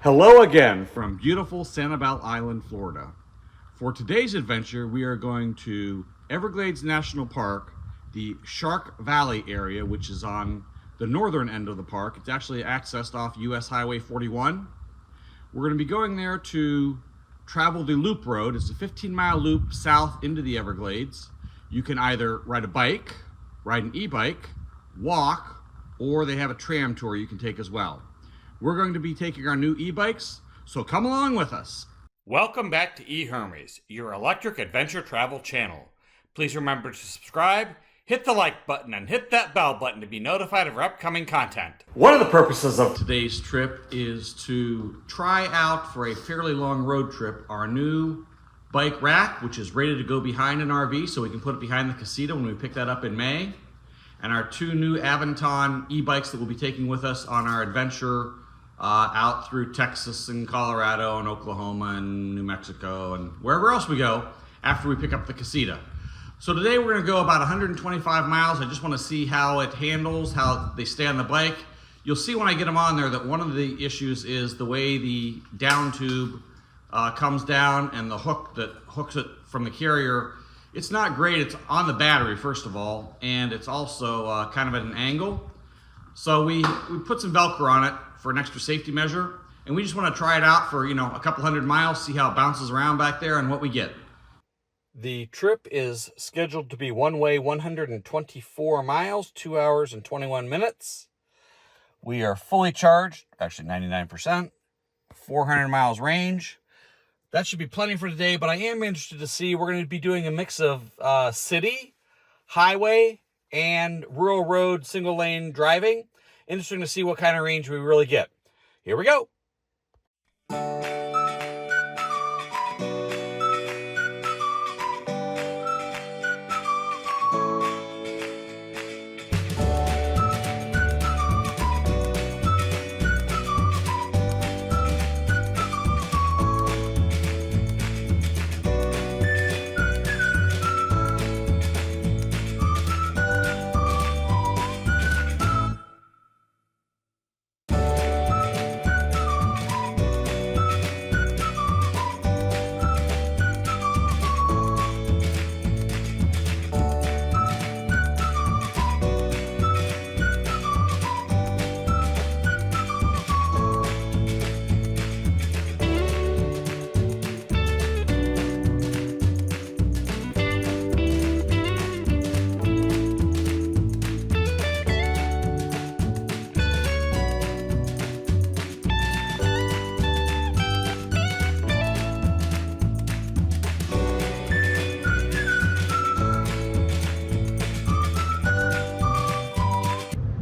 Hello again from beautiful Sanibel Island, Florida. For today's adventure, we are going to Everglades National Park, the Shark Valley area, which is on the northern end of the park. It's actually accessed off US Highway 41. We're going to be going there to travel the loop road. It's a 15-mile loop south into the Everglades. You can either ride a bike, ride an e-bike, walk, or they have a tram tour you can take as well. We're going to be taking our new e-bikes, so come along with us. Welcome back to E-Hermes, your electric adventure travel channel. Please remember to subscribe, hit the like button, and hit that bell button to be notified of our upcoming content. One of the purposes of today's trip is to try out for a fairly long road trip our new bike rack, which is rated to go behind an RV, so we can put it behind the casita when we pick that up in May. And our two new Aventon e-bikes that we'll be taking with us on our adventure out through Texas and Colorado and Oklahoma and New Mexico and wherever else we go after we pick up the casita. So today we're going to go about 125 miles. I just want to see how it handles, how they stay on the bike. You'll see when I get them on there that one of the issues is the way the down tube comes down and the hook that hooks it from the carrier. It's not great. It's on the battery, first of all, and it's also kind of at an angle. So we put some Velcro on it for an extra safety measure, and we just want to try it out for, a couple hundred miles, see how it bounces around back there and what we get. The trip is scheduled to be one way 124 miles, 2 hours and 21 minutes. We are fully charged, actually 99%, 400 miles range. That should be plenty for today, but I am interested to see, we're going to be doing a mix of city, highway, and rural road single lane driving. Interesting to see what kind of range we really get. Here we go.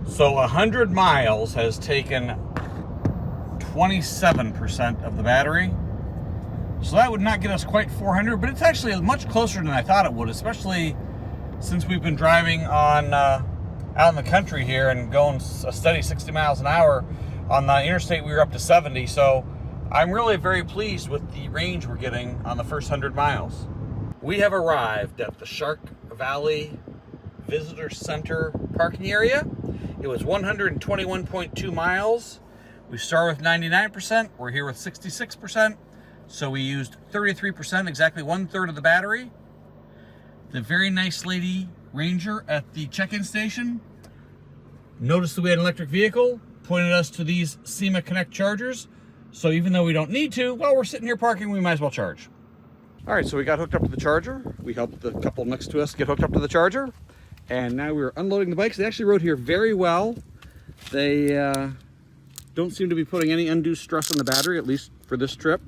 So 100 miles has taken 27% of the battery. So that would not get us quite 400, but it's actually much closer than I thought it would, especially since we've been driving on out in the country here and going a steady 60 miles an hour. On the interstate, we were up to 70. So I'm really very pleased with the range we're getting on the first 100 miles. We have arrived at the Shark Valley Visitor Center parking area. It was 121.2 miles. We started with 99%. We're here with 66%. So we used 33%, exactly 1/3 of the battery. The very nice lady ranger at the check-in station noticed that we had an electric vehicle, pointed us to these SEMA Connect chargers. So even though we don't need to, while we're sitting here parking, we might as well charge. All right, so we got hooked up to the charger. We helped the couple next to us get hooked up to the charger. And now we're unloading the bikes. They actually rode here very well. They don't seem to be putting any undue stress on the battery, at least for this trip.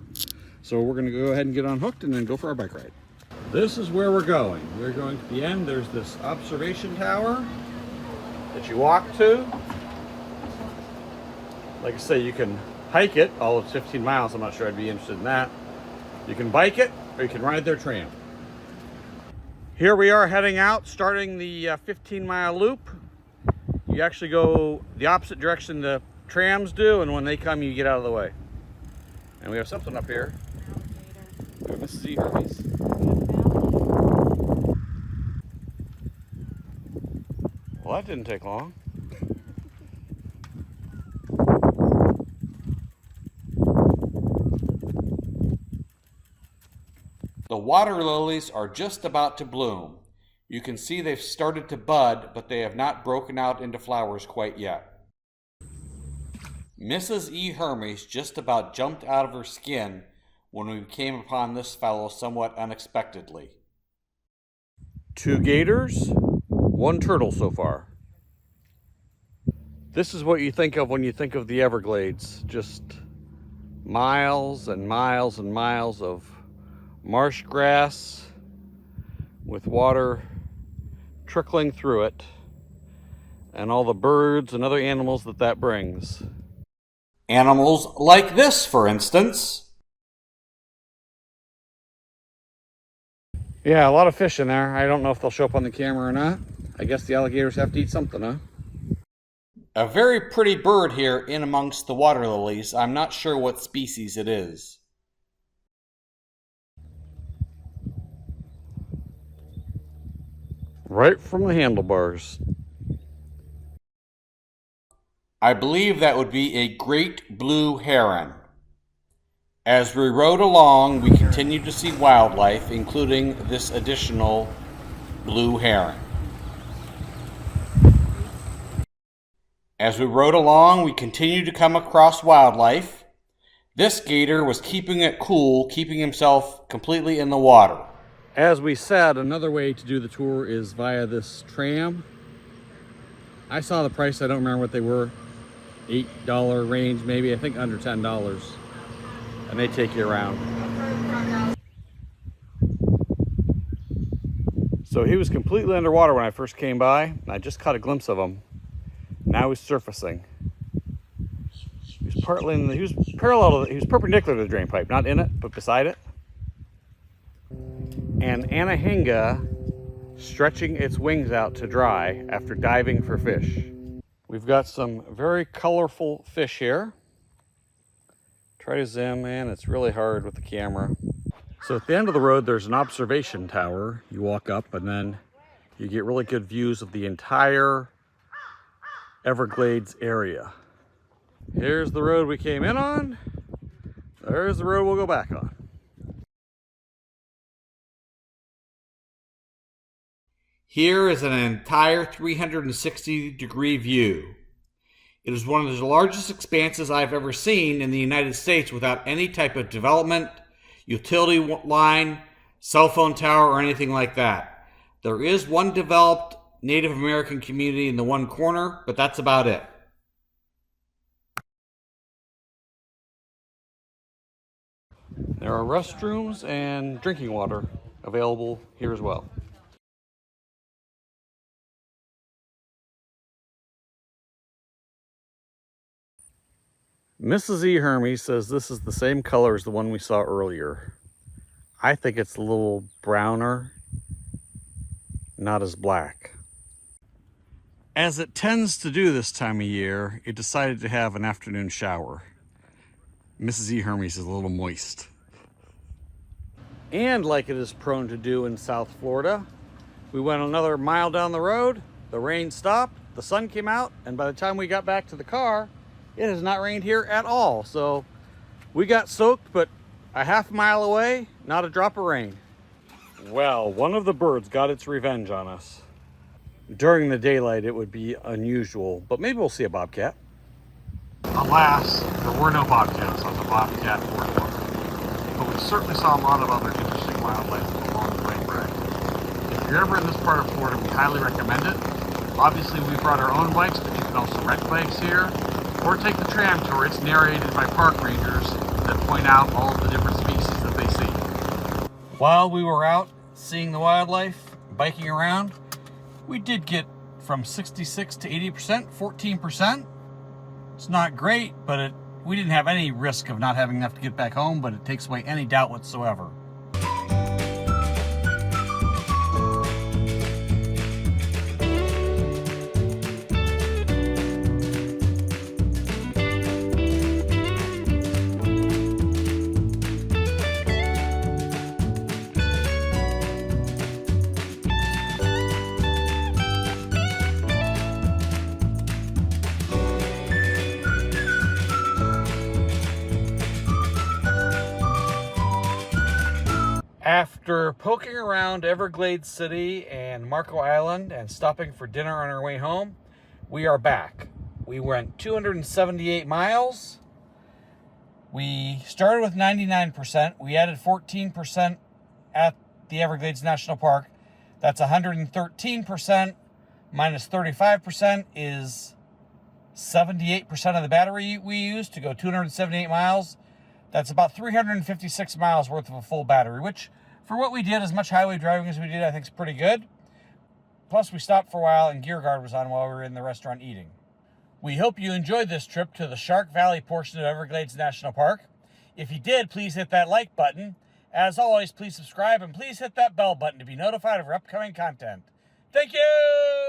So we're gonna go ahead and get unhooked and then go for our bike ride. This is where we're going. We're going to the end. There's this observation tower that you walk to. Like I say, you can hike it. All of 15 miles, I'm not sure I'd be interested in that. You can bike it or you can ride their tram. Here we are heading out, starting the 15-mile loop. You actually go the opposite direction the trams do, and when they come, you get out of the way. And we have something up here. We have Mrs. E-Hermes. Well, that didn't take long. The water lilies are just about to bloom. You can see they've started to bud, but they have not broken out into flowers quite yet. Mrs. E-Hermes just about jumped out of her skin when we came upon this fellow somewhat unexpectedly. 2 gators, 1 turtle so far. This is what you think of when you think of the Everglades. Just miles and miles and miles of marsh grass with water trickling through it, and all the birds and other animals that brings. Animals like this, for instance. Yeah, a lot of fish in there. I don't know if they'll show up on the camera or not. I guess the alligators have to eat something, huh? A very pretty bird here in amongst the water lilies. I'm not sure what species it is. Right from the handlebars. I believe that would be a great blue heron. As we rode along, we continued to see wildlife, including this additional blue heron. As we rode along, we continued to come across wildlife. This gator was keeping it cool, keeping himself completely in the water. As we said, another way to do the tour is via this tram. I saw the price, I don't remember what they were. $8 range, maybe, I think under $10. And they take you around. So he was completely underwater when I first came by, and I just caught a glimpse of him. Now he's surfacing. He was perpendicular to the drain pipe, not in it, but beside it. And Anahinga stretching its wings out to dry after diving for fish. We've got some very colorful fish here. Try to zoom in, it's really hard with the camera. So at the end of the road, there's an observation tower. You walk up and then you get really good views of the entire Everglades area. Here's the road we came in on. There's the road we'll go back on. Here is an entire 360-degree view. It is one of the largest expanses I've ever seen in the United States without any type of development, utility line, cell phone tower, or anything like that. There is one developed Native American community in the one corner, but that's about it. There are restrooms and drinking water available here as well. Mrs. E-Hermes says this is the same color as the one we saw earlier. I think it's a little browner, not as black. As it tends to do this time of year, it decided to have an afternoon shower. Mrs. E-Hermes is a little moist. And like it is prone to do in South Florida, we went another mile down the road, the rain stopped, the sun came out, and by the time we got back to the car, it has not rained here at all. So we got soaked, but a half mile away, not a drop of rain. Well, one of the birds got its revenge on us. During the daylight, it would be unusual, but maybe we'll see a bobcat. Alas, there were no bobcats on the bobcat corridor, but we certainly saw a lot of other interesting wildlife along the bike ride. If you're ever in this part of Florida, we highly recommend it. Obviously, we brought our own bikes, but you can also rent bikes here, or take the tram tour. It's narrated by park rangers that point out all of the different species that they see. While we were out seeing the wildlife, biking around, we did get from 66 to 80%, 14%. It's not great, but we didn't have any risk of not having enough to get back home, but it takes away any doubt whatsoever. After poking around Everglades City and Marco Island and stopping for dinner on our way home, we are back. We went 278 miles. We started with 99%. We added 14% at the Everglades National Park. That's 113%. Minus 35% is 78% of the battery we used to go 278 miles. That's about 356 miles worth of a full battery, which for what we did, as much highway driving as we did, I think is pretty good. Plus, we stopped for a while and gear guard was on while we were in the restaurant eating. We hope you enjoyed this trip to the Shark Valley portion of Everglades National Park. If you did, please hit that like button. As always, please subscribe and please hit that bell button to be notified of our upcoming content. Thank you!